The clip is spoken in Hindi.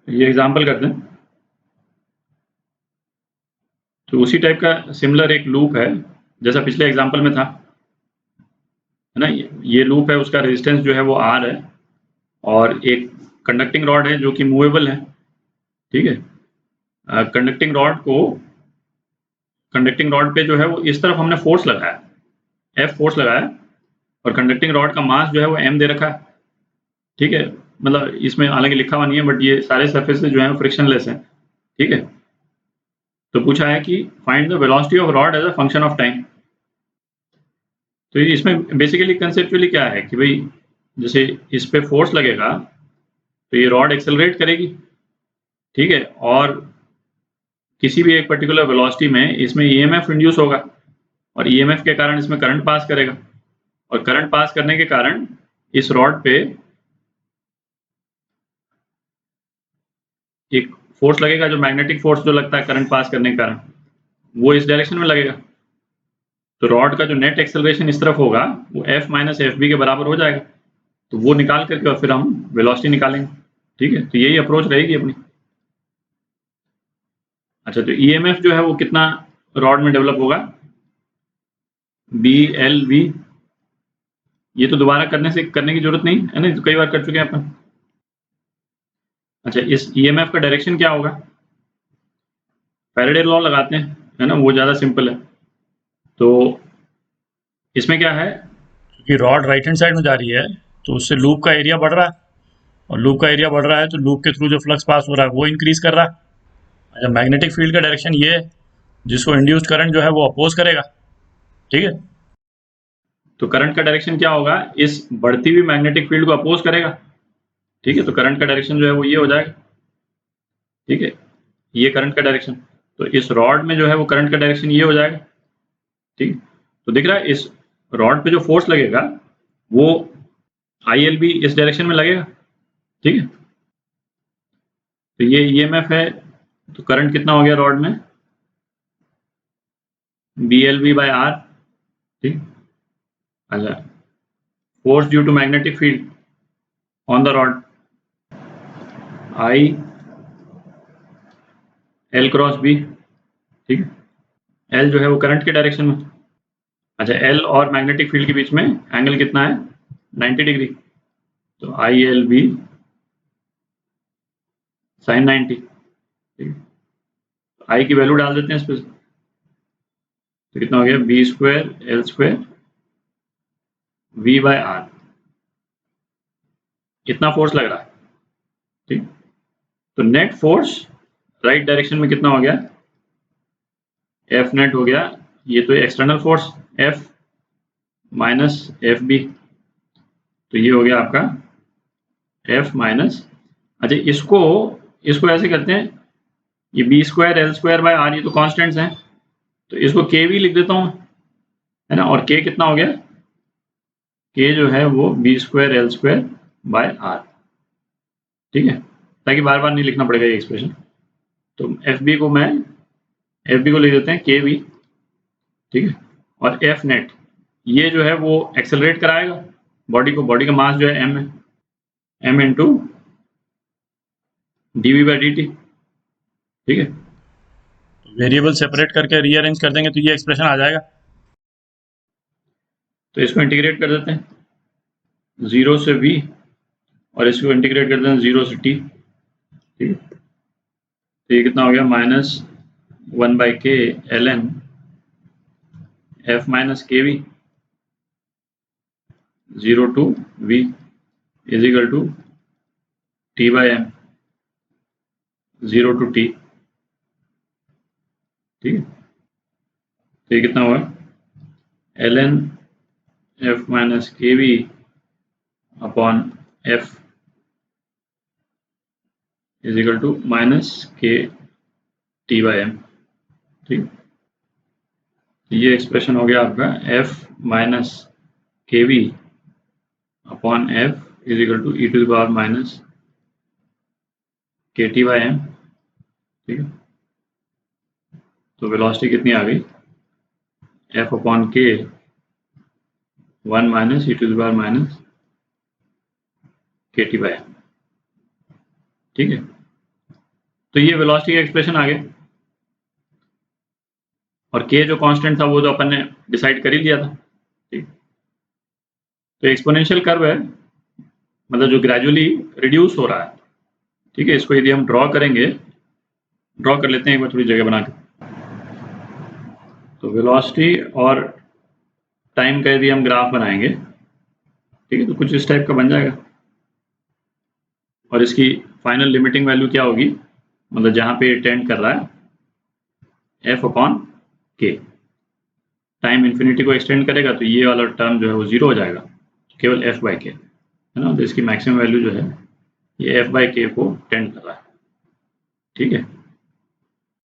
ये एग्जाम्पल करते हैं। तो उसी टाइप का सिमिलर एक लूप है जैसा पिछले एग्जाम्पल में था, है ना। ये लूप है, उसका रेजिस्टेंस जो है वो R है और एक कंडक्टिंग रॉड है जो कि मूवेबल है, ठीक है। कंडक्टिंग रॉड पे जो है वो इस तरफ हमने फोर्स लगाया, F फोर्स लगाया, और कंडक्टिंग रॉड का मास जो है वो M दे रखा है, ठीक है। मतलब इसमें हालांकि लिखा हुआ नहीं है, बट ये सारे सरफेसेस जो है फ्रिक्शनलेस हैं, ठीक है। तो पूछा है कि find the velocity of rod as a function of time. तो इसमें बेसिकली कंसेप्चुअली क्या है कि भाई जैसे इस पे फोर्स लगेगा तो ये रॉड एक्सेलरेट करेगी, ठीक है, और किसी भी एक पर्टिकुलर वेलोसिटी में इसमें ईएमएफ इंड्यूस होगा, और ईएमएफ के कारण इसमें करंट पास करेगा, और करंट पास करने के कारण इस रॉड पे एक फोर्स लगेगा, जो मैग्नेटिक फोर्स जो लगता है करंट पास करने के कारण, वो इस डायरेक्शन में लगेगा। तो रॉड का जो नेट एक्सेलरेशन इस तरफ होगा वो F माइनस एफ बी के बराबर हो जाएगा। तो वो निकाल करके और फिर हम वेलोसिटी निकालेंगे, ठीक है। तो यही अप्रोच रहेगी अपनी। अच्छा, तो ईएमएफ जो है वो कितना रॉड में डेवलप होगा, बी एल वी। ये तो दोबारा करने की जरूरत नहीं है ना, तो कई बार कर चुके हैं अपन। अच्छा, इस ईएमएफ का डायरेक्शन क्या होगा, फैराडे लॉ लगाते हैं, है ना, वो ज्यादा सिंपल है। तो इसमें क्या है, क्योंकि रॉड राइट हैंड साइड में जा रही है तो उससे लूप का एरिया बढ़ रहा है, और लूप का एरिया बढ़ रहा है तो लूप के थ्रू जो फ्लक्स पास हो रहा है वो इंक्रीज कर रहा है। अच्छा, मैग्नेटिक फील्ड का डायरेक्शन ये है, जिसको इंड्यूस्ड करंट जो है वो अपोज करेगा, ठीक है। तो करंट का डायरेक्शन क्या होगा, इस बढ़ती हुई मैग्नेटिक फील्ड को अपोज करेगा, ठीक है। तो करंट का डायरेक्शन जो है वो ये हो जाएगा, ठीक है, ये करंट का डायरेक्शन। तो इस रॉड में जो है वो करंट का डायरेक्शन ये हो जाएगा, ठीक। तो दिख रहा है इस रॉड पे जो फोर्स लगेगा वो आई भी इस डायरेक्शन में लगेगा, ठीक है। तो ये ईएमएफ है, तो करंट कितना हो गया रॉड में, B L B by R, ठीक। अच्छा, force due to magnetic field on the rod, I L cross B, ठीक है। एल जो है वो करंट के डायरेक्शन में। अच्छा, एल और मैग्नेटिक फील्ड के बीच में एंगल कितना है, 90 डिग्री। तो आई एल बी साइन 90, ठीक। आई की वैल्यू डाल देते हैं इस पर, तो कितना हो गया, B square L square V by R. कितना फोर्स लग रहा है, ठीक। तो नेट फोर्स राइट डायरेक्शन में कितना हो गया, एफ नेट हो गया, ये तो external force F minus F B, तो ये हो गया आपका एफ माइनस। अच्छा, इसको ऐसे करते हैं, ये B square L square by R, ये तो कॉन्स्टेंट्स हैं, तो इसको के भी लिख देता हूँ, है ना। और के कितना हो गया, के जो है वो B square L square by R, ठीक है, ताकि बार बार नहीं लिखना पड़ेगा ये एक्सप्रेशन। तो एफ बी को लिख देते हैं के बी, ठीक है। और एफ नेट ये जो है वो एक्सेलरेट कराएगा बॉडी का मास जो है एम है, M into D V by D T, ठीक है। वेरिएबल सेपरेट करके रीअरेंज कर देंगे तो ये एक्सप्रेशन आ जाएगा। तो इसको इंटीग्रेट कर देते हैं 0 से v, और इसको इंटीग्रेट कर देते हैं 0 से t, ठीक है। तो ये कितना हो गया, minus 1 by K L N F minus K V 0 to v is equal to t by M 0 to t, ठीक है। तो ये कितना हुआ, L N F minus K V upon F is equal to minus K T by M, ठीक। ये एक्सप्रेशन हो गया आपका F minus K V upon F is equal to E to the power minus K T by M, ठीक है। तो वेलोसिटी कितनी आ गई, F upon K 1 minus E to the power minus K T by M, ठीक है। तो ये वेलोसिटी का एक्सप्रेशन आ गया, और के जो कांस्टेंट था वो तो अपन ने डिसाइड कर ही लिया था। ठीक, तो एक्सपोनेंशियल कर्व है, मतलब जो ग्रेजुअली रिड्यूस हो रहा है। ठीक है, इसको यदि हम ड्रॉ करेंगे, ड्रॉ कर लेते हैं एक बार थोड़ी जगह बना के। तो वेलोसिटी और टाइम का यदि हम ग्राफ बनाएंगे, ठीक है, तो कुछ इस टाइप का बन जाएगा, और इसकी फाइनल लिमिटिंग वैल्यू क्या होगी, मतलब जहां पे टेंड कर रहा है, एफ अपॉन के। टाइम इन्फिनिटी को एक्सटेंड करेगा तो ये वाला टर्म जो है वो जीरो हो जाएगा, केवल एफ बाई के, है ना। तो इसकी मैक्सिमम वैल्यू जो है ये एफ बाई के को टेंड कर रहा है। ठीक है।